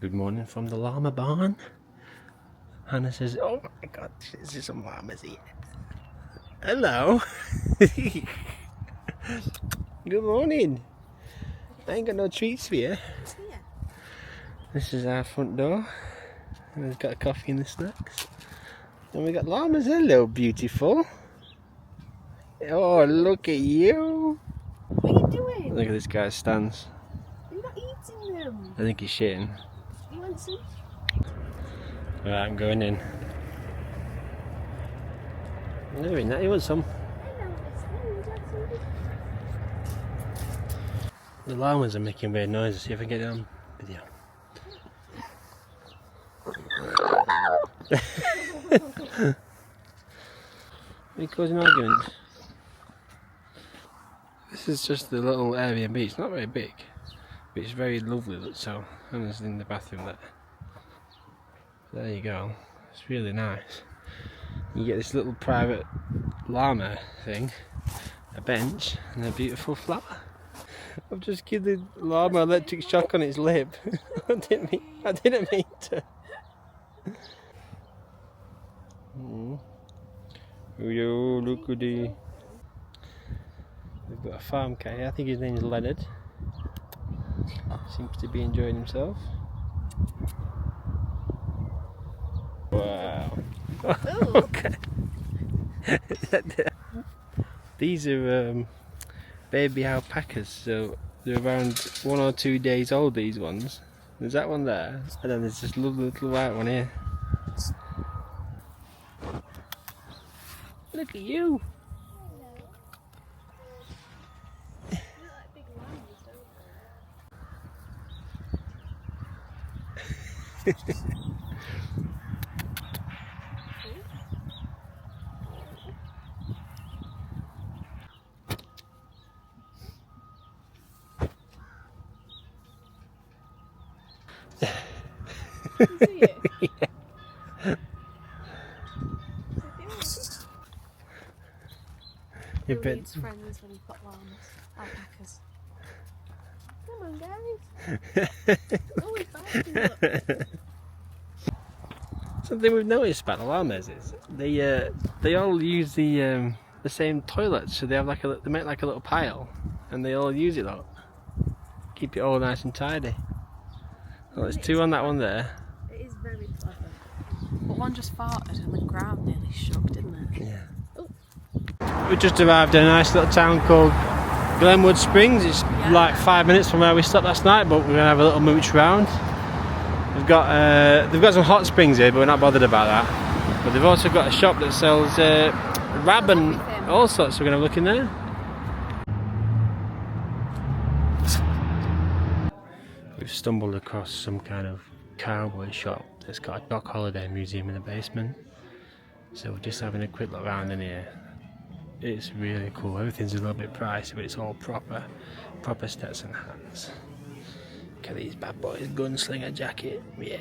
Good morning from the llama barn. Hannah says, oh my god, there's some llamas here. Hello. Good morning. I ain't got no treats for you. This is our front door. And we've got a coffee and the snacks. And we got llamas. Hello, beautiful. Oh, look at you. What are you doing? Look at this guy's stance. You're not eating them. I think he's shitting. You want some? Right, I'm going in. No, in that. You want some? The llamas are making weird noises. See if I can get it on video. Are you causing arguments? This is just the little airbnb. It's not very big, but it's very lovely. So I'm just in the bathroom there. There you go. It's really nice. You get this little private llama thing, a bench, and a beautiful flower. I've just given the llama electric shock on its lip. I didn't mean to. Yo, look at the. We've got a farm cat here. I think his name is Leonard. Seems to be enjoying himself. Wow. Okay. These are baby alpacas, so they're around 1 or 2 days old, these ones. There's that one there, and then there's this lovely little white one here. Look at you! See you? Yeah. Who needs friends when you've got llamas? Alpacas. Come on, guys. Always biting up. Something we've noticed about the llamas is they all use the same toilet, so they have they make like a little pile, and they all use it all. Keep it all nice and tidy. Well, there's 2 on that one there. It is very clever. But one just farted and the ground nearly shook, didn't it? Yeah. We just arrived in a nice little town called Glenwood Springs. It's like 5 minutes from where we stopped last night, but we're gonna have a little mooch round. They've got some hot springs here, but we're not bothered about that. But they've also got a shop that sells rab and all sorts. So we're gonna look in there. We've stumbled across some kind of cowboy shop that's got a dock holiday museum in the basement. So we're just having a quick look around in here. It's really cool. Everything's a little bit pricey, but it's all proper Stetson hats. Look at these bad boys, gunslinger jacket, yeah.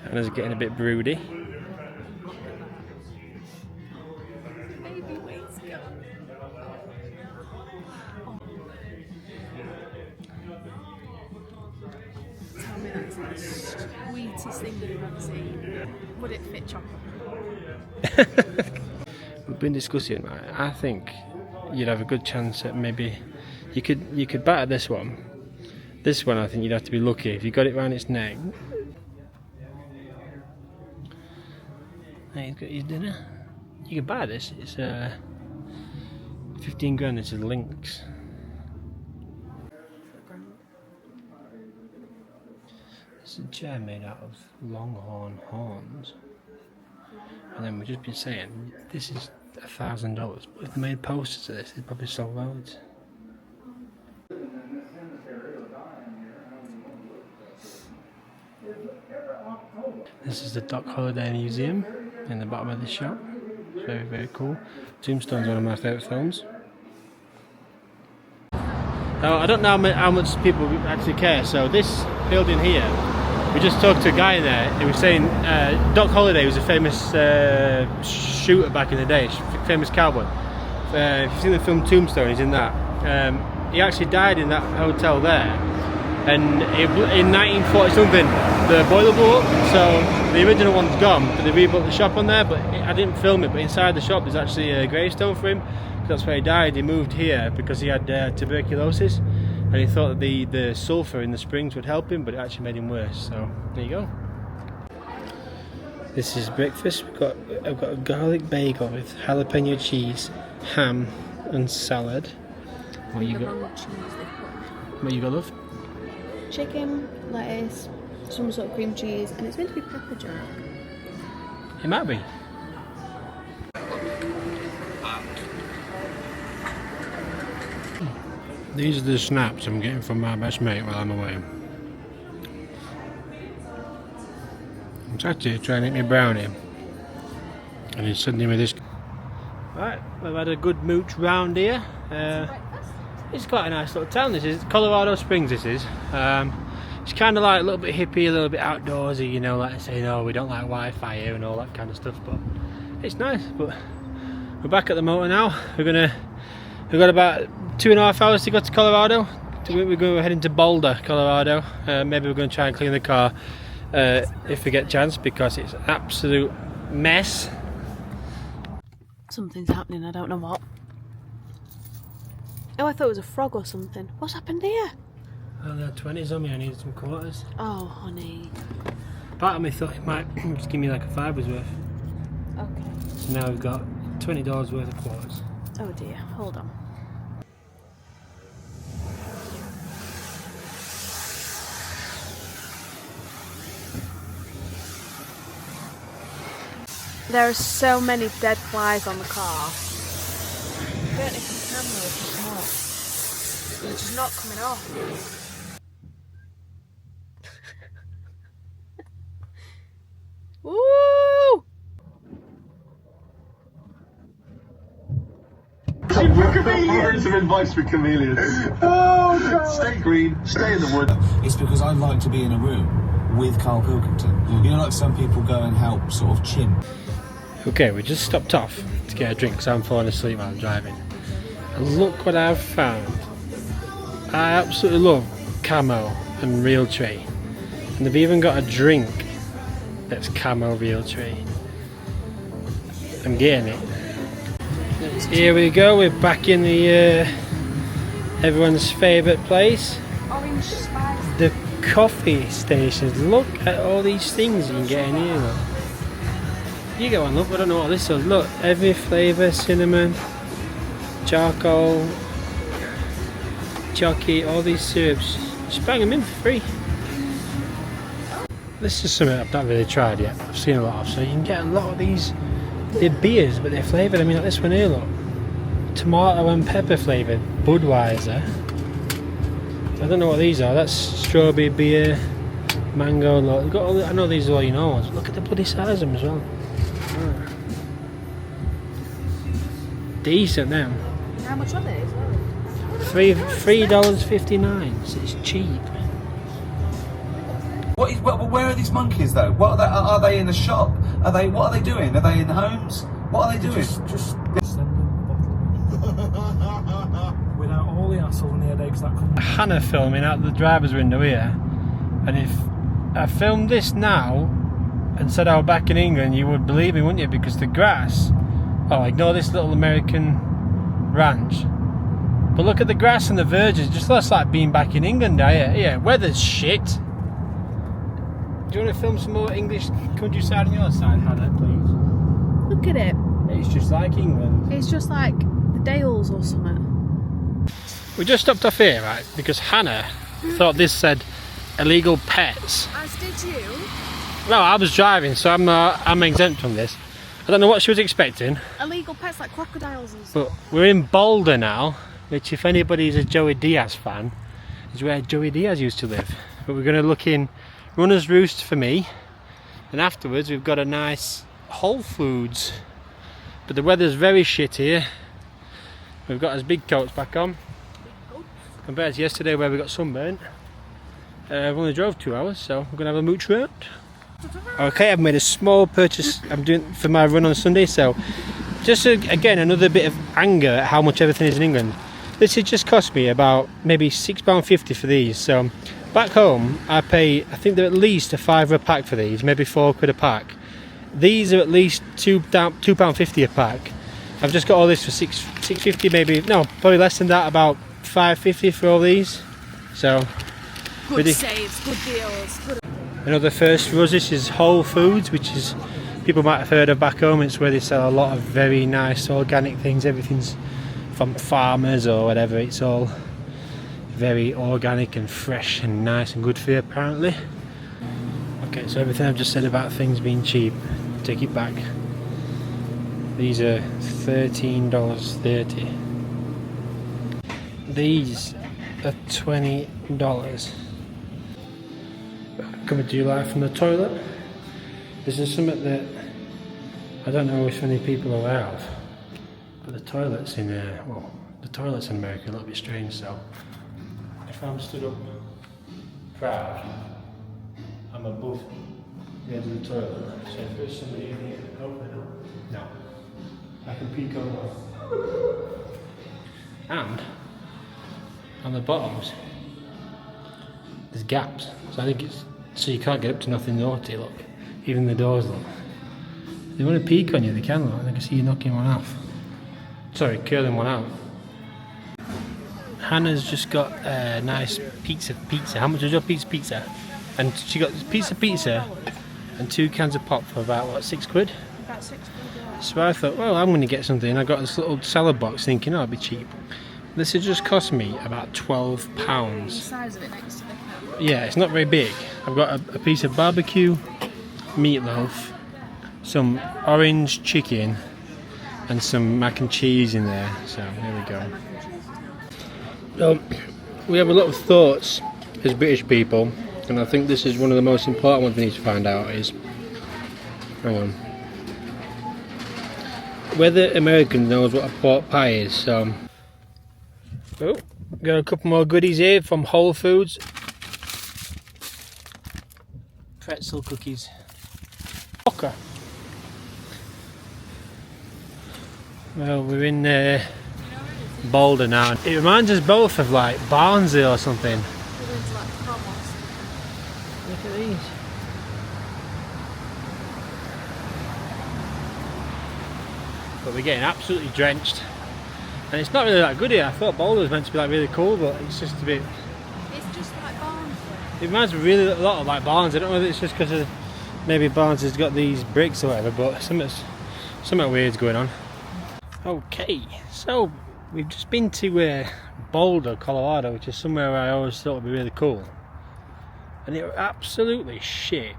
And it's getting a bit broody. Baby weights go. Tell me that's the sweetest thing you've ever seen. Would it fit chocolate? We've been discussing, right? I think you'd have a good chance at maybe you could batter this one. This one I think you'd have to be lucky if you got it round its neck. Hey, he's got his dinner. You can buy this. It's 15 grand. It's a Lynx. It's a chair made out of longhorn horns. And then we've just been saying this is $1,000. But if they made posters of this, they'd probably sell loads. This is the Dock Holiday Museum in the bottom of the shop. It's very, very cool. Tombstone's one of my favourite films. Now, I don't know how much people actually care. So this building here, we just talked to a guy in there. He was saying Doc Holliday was a famous shooter back in the day, famous cowboy. If you've seen the film Tombstone, he's in that. He actually died in that hotel there. and in 1940 something the boiler blew up, so the original one's gone, but they rebuilt the shop on there. But I didn't film it, but inside the shop there's actually a gravestone for him, because that's where he died. He moved here because he had tuberculosis, and he thought that the sulphur in the springs would help him, but it actually made him worse. So there you go. This is breakfast. I've got a garlic bagel with jalapeno cheese, ham and salad. What you got? What you got, love? Chicken, lettuce, some sort of cream cheese, and it's meant to be pepper jack. It might be. These are the snaps I'm getting from my best mate while I'm away. I'm actually trying to eat my brownie, and he's sending me this. Right, we've had a good mooch round here. It's quite a nice little town. This is Colorado Springs. This is. It's kind of like a little bit hippie, a little bit outdoorsy. You know, like I say, no, we don't like Wi-Fi here and all that kind of stuff. But it's nice. But we're back at the motor now. We've got about 2.5 hours to go to Colorado. We're heading to Boulder, Colorado. Maybe we're going to try and clean the car if we get a chance, because it's an absolute mess. Something's happening, I don't know what. Oh, I thought it was a frog or something. What's happened here? Well, there are 20s on me, I need some quarters. Oh, honey. Part of me thought it might just give me like a $5 worth. Okay. So now we've got $20 worth of quarters. Oh dear, hold on. There are so many dead flies on the car. I don't know if the camera is just not. It's just not coming off. Woo! Some advice for chameleons. Oh, God. Stay green, stay in the wood. It's because I like to be in a room with Carl Pilkington. You know, like some people go and help sort of chimp. Okay, we just stopped off to get a drink because I'm falling asleep while I'm driving. And look what I've found. I absolutely love Camo and Realtree. And they've even got a drink that's Camo Realtree. I'm getting it. Here we go, we're back in the everyone's favourite place. Orange spice. The coffee stations. Look at all these things you can get in here. Look. You get one, look, I don't know what this is. Look, every flavour, cinnamon, charcoal, chocolate, all these syrups. Just bang them in for free. This is something I've not really tried yet. I've seen a lot of, so you can get a lot of these. They're beers, but they're flavoured. I mean, like this one here, look. Tomato and pepper flavoured. Budweiser. I don't know what these are. That's strawberry beer, mango. Look, got all, I know these are all you know ones. Look at the bloody size of them as well. Decent them. How much are they as well? $3.59. So it's cheap. Where are these monkeys though? What are they in the shop? What are they doing? Are they in homes? What are they doing? Just send them a bottle of money. Without all the hassle and the headaches that come. Hannah filming out the driver's window here, and if I filmed this now and said I was back in England, you would believe me, wouldn't you? Because the grass, oh, ignore this little American ranch, but look at the grass and the verges, just looks like being back in England. Yeah, weather's shit. Do you want to film some more English countryside on your side, Hannah, please? Look at it. It's just like England. It's just like the Dales or something. We just stopped off here, right, because Hannah thought this said illegal pets. As did you. No, I was driving, so I'm exempt from this. I don't know what she was expecting. Illegal pets like crocodiles and stuff. But we're in Boulder now, which, if anybody's a Joey Diaz fan, is where Joey Diaz used to live. But we're going to look in Runner's Roost for me, and afterwards we've got a nice Whole Foods. But the weather's very shit here. We've got our big coats back on compared to yesterday where we got sunburnt. I've only drove 2 hours, so we're going to have a mooch round. Okay, I've made a small purchase I'm doing for my run on Sunday, so just again another bit of anger at how much everything is in England. This has just cost me about maybe £6.50 for these, so Back home, I pay, I think they're at least a £5 a pack for these, maybe £4 a pack. These are at least £2.50 a pack. I've just got all this for £6.50, maybe, no, probably less than that, about £5.50 for all these. So, Good saves, good deals. Good. Another first for us, this is Whole Foods, which is, people might have heard of back home. It's where they sell a lot of very nice organic things. Everything's from farmers or whatever. It's all very organic and fresh and nice and good for you, apparently. Okay, so everything I've just said about things being cheap, take it back. These are $13.30. These are $20. Coming to you live from the toilet. This is something that I don't know if many people are aware of, but the toilets in well, the toilets in America are a little bit strange. So if I'm stood up proud, I'm above the edge of the toilet. So if there's somebody in here, open it up. No, I can peek over. And on the bottoms, there's gaps. So I think it's so you can't get up to nothing naughty. Look, even the doors. Look, if they want to peek on you, they can. Look, they can see you knocking one off. Sorry, curling one out. Hannah's just got a nice pizza. How much was your pizza? And she got pizza and 2 cans of pop for about what, £6? About £6, yeah. So I thought, well, I'm going to get something. I got this little salad box, thinking, oh, it'll be cheap. This has just cost me about £12. The size of it next to the camera. Yeah, it's not very big. I've got a piece of barbecue meatloaf, some orange chicken, and some mac and cheese in there. So here we go. We have a lot of thoughts as British people, and I think this is one of the most important ones we need to find out is, hang on, whether American knows what a pork pie is. So, oh, got a couple more goodies here from Whole Foods. Pretzel cookies. Okay. Well, we're in Boulder now. It reminds us both of like Barnsley or something. Look at these. But we're getting absolutely drenched. And it's not really that good here. I thought Boulder was meant to be like really cool, but it's just a bit... It's just like Barnsley. It reminds me really a lot of like Barnes. I don't know if it's just because of maybe Barnes has got these bricks or whatever, but something weird's going on. Okay, so we've just been to Boulder, Colorado, which is somewhere where I always thought would be really cool. And it was absolutely shit.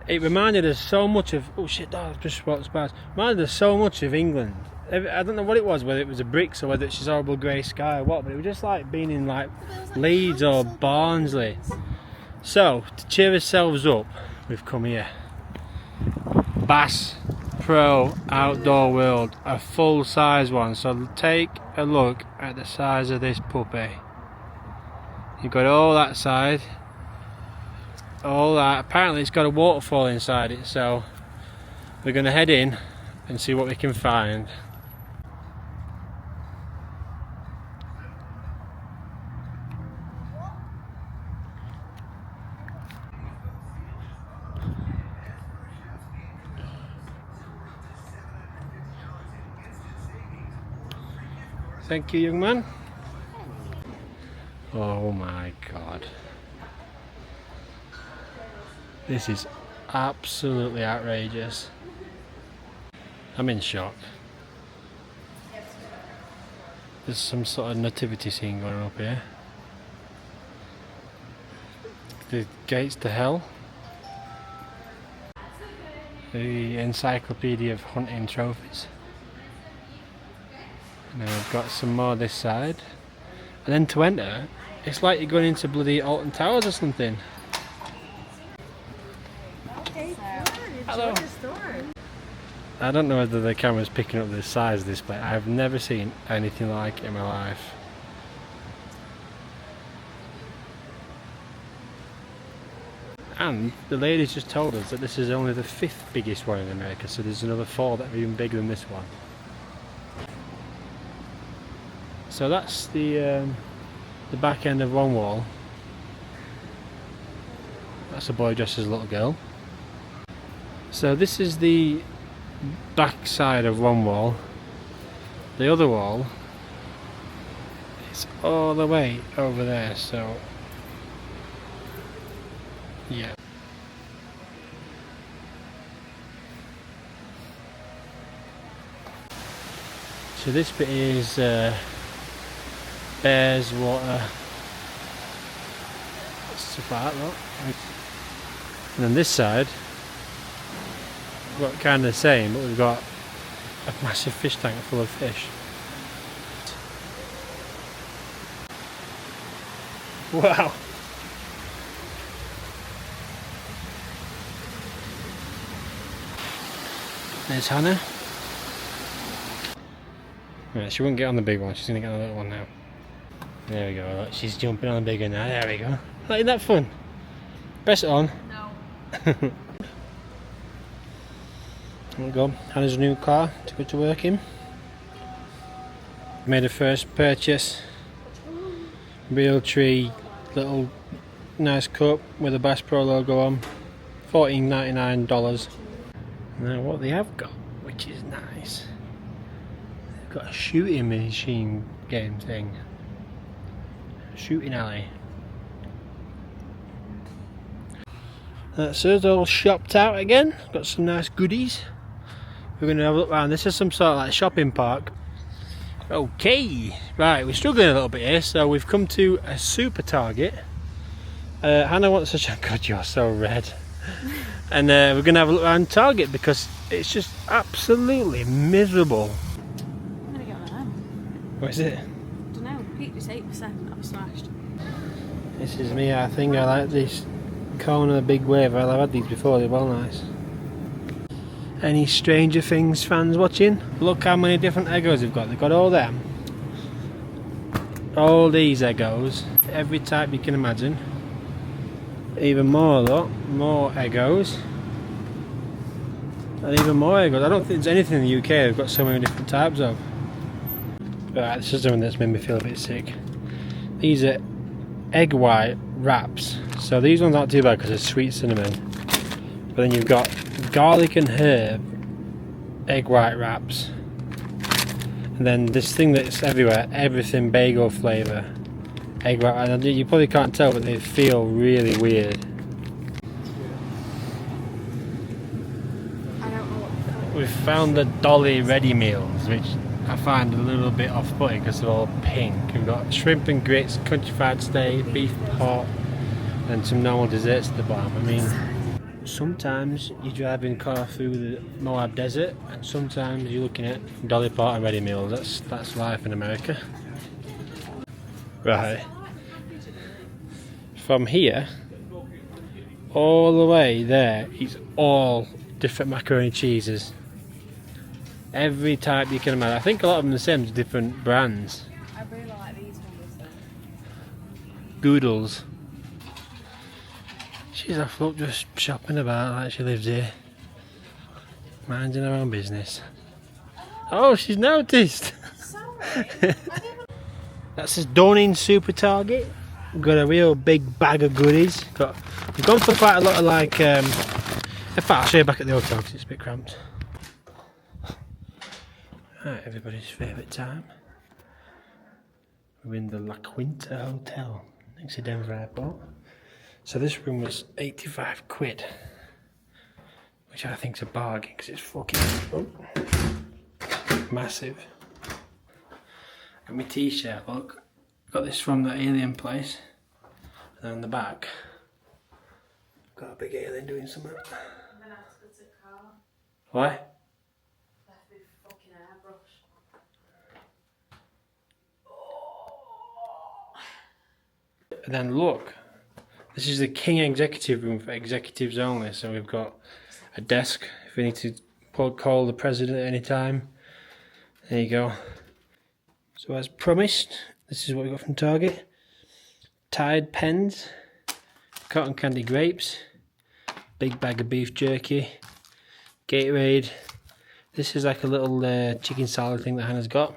It reminded us so much of, oh shit, I've just walked past. Reminded us so much of England. I don't know what it was, whether it was the bricks or whether it's just horrible grey sky or what, but it was just like being in like Leeds or Barnsley. So, to cheer ourselves up, we've come here. Bass Pro Outdoor World, a full size one. So take a look at the size of this puppy. You've got all that side, all that. Apparently it's got a waterfall inside it, so we're going to head in and see what we can find. Thank you, young man. Oh my god. This is absolutely outrageous. I'm in shock. There's some sort of nativity scene going on up here. The gates to hell. The encyclopedia of hunting trophies. Now we've got some more this side. And then to enter, it's like you're going into bloody Alton Towers or something. Okay, hello. I don't know whether the camera's picking up the size of this place. I've never seen anything like it in my life. And the ladies just told us that this is only the 5th biggest one in America, so there's another 4 that are even bigger than this one. So that's the back end of one wall, That's a boy dressed as a little girl. So this is the back side of one wall. The other wall is all the way over there, so yeah. So this bit is bears, water, stuff like that. And then this side, we've got kind of the same, but we've got a massive fish tank full of fish. Wow! There's Hannah. Right, she won't get on the big one, she's going to get on the little one now. There we go, look, she's jumping on the big one now, there we go. Isn't that fun? Press it on. No. There we go, Hannah's new car to go to work in. Made her first purchase. Real tree, little nice cup with a Bass Pro logo on. $14.99. Now what they have got, which is nice, they've got a shooting machine game thing. Shooting alley. So it's all shopped out again. Got some nice goodies. We're going to have a look around. This is some sort of like shopping park. Okay, right, we're struggling a little bit here, so we've come to a super Target. Hannah wants to check. God, you're so red. And we're going to have a look around Target because it's just absolutely miserable. I'm going to get one of them. What is it? I don't know, peak was 8%, I've smashed. This is me, I think I like this Kona big wave. I've had these before, they're well nice. Any Stranger Things fans watching? Look how many different Eggos they've got. They've got all them. All these Eggos. Every type you can imagine. Even more though. More Eggos. And even more Eggos. I don't think there's anything in the UK they've got so many different types of. Right, this is something that's made me feel a bit sick. These are egg white wraps. So these ones aren't too bad because they're sweet cinnamon. But then you've got garlic and herb egg white wraps. And then this thing that's everywhere, everything bagel flavour. Egg white, and you probably can't tell, but they feel really weird. I don't know what. We've found the Dolly ready meals, which I find a little bit off-putting because they're all pink. We've got shrimp and grits, country fried steak, beef pot, and some normal desserts at the bottom. I mean, sometimes you're driving a car through the Moab desert, and sometimes you're looking at Dolly Parton ready meals. That's life in America. Right. From here all the way there, it's all different macaroni cheeses. Every type you can imagine. I think a lot of them are the same, different brands. I really like these ones. Goodles. She's off up just shopping about like she lives here. Minding her own business. Oh, she's noticed! Sorry. That's his Dawning Super Target. We've got a real big bag of goodies. We've gone for quite a lot of like, in fact I'll show you back at the hotel because it's a bit cramped. Right, everybody's favourite time. We're in the La Quinta Hotel next to Denver Airport. So this room was 85 quid, which I think's a bargain because it's fucking massive. Got my t-shirt, look. Got this from the alien place. And then on the back, got a big alien doing something. I'm gonna have to go to the car. Why? Left with fucking airbrush. And then look, this is the King Executive Room for executives only. So we've got a desk if we need to call the president at any time. There you go. So as promised, this is what we got from Target. Tide pens, cotton candy grapes, big bag of beef jerky, Gatorade. This is like a little chicken salad thing that Hannah's got.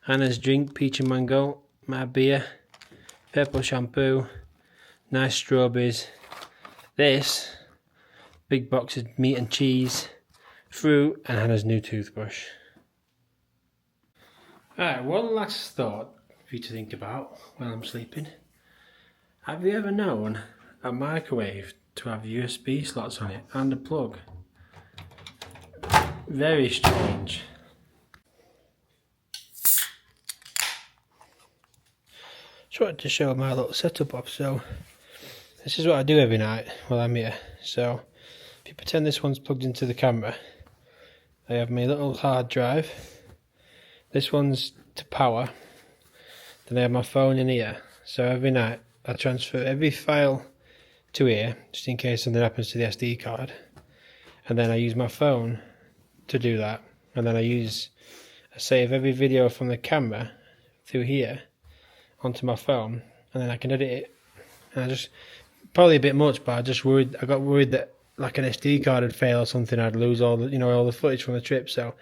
Hannah's drink, peach and mango, my beer, purple shampoo, nice strawberries, This big box of meat and cheese, fruit, and Hannah's new toothbrush. Alright, one last thought for you to think about while I'm sleeping. Have you ever known a microwave to have USB slots on it and a plug? Very strange. Just wanted to show my little setup off. So this is what I do every night while I'm here. So if you pretend this one's plugged into the camera, I have my little hard drive. This one's to power. Then I have my phone in here. So every night I transfer every file to here, just in case something happens to the SD card. And then I use my phone to do that. And then I save every video from the camera through here onto my phone, and then I can edit it. And I just, probably a bit much, but I got worried that like an SD card would fail or something, I'd lose all the, all the footage from the trip. So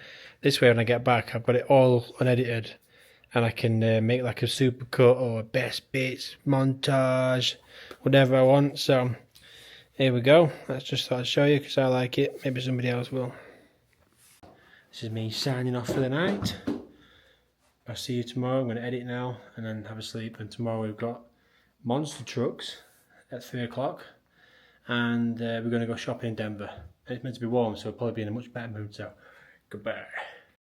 this way, when I get back, I've got it all unedited, and I can make like a super cut or a best bits montage, whatever I want. So here we go. That's just thought I'd show you because I like it. Maybe somebody else will. This is me signing off for the night. I'll see you tomorrow. I'm going to edit now and then have a sleep. And tomorrow we've got monster trucks at 3 o'clock. And we're going to go shopping in Denver. And it's meant to be warm, so we'll probably be in a much better mood. So, goodbye.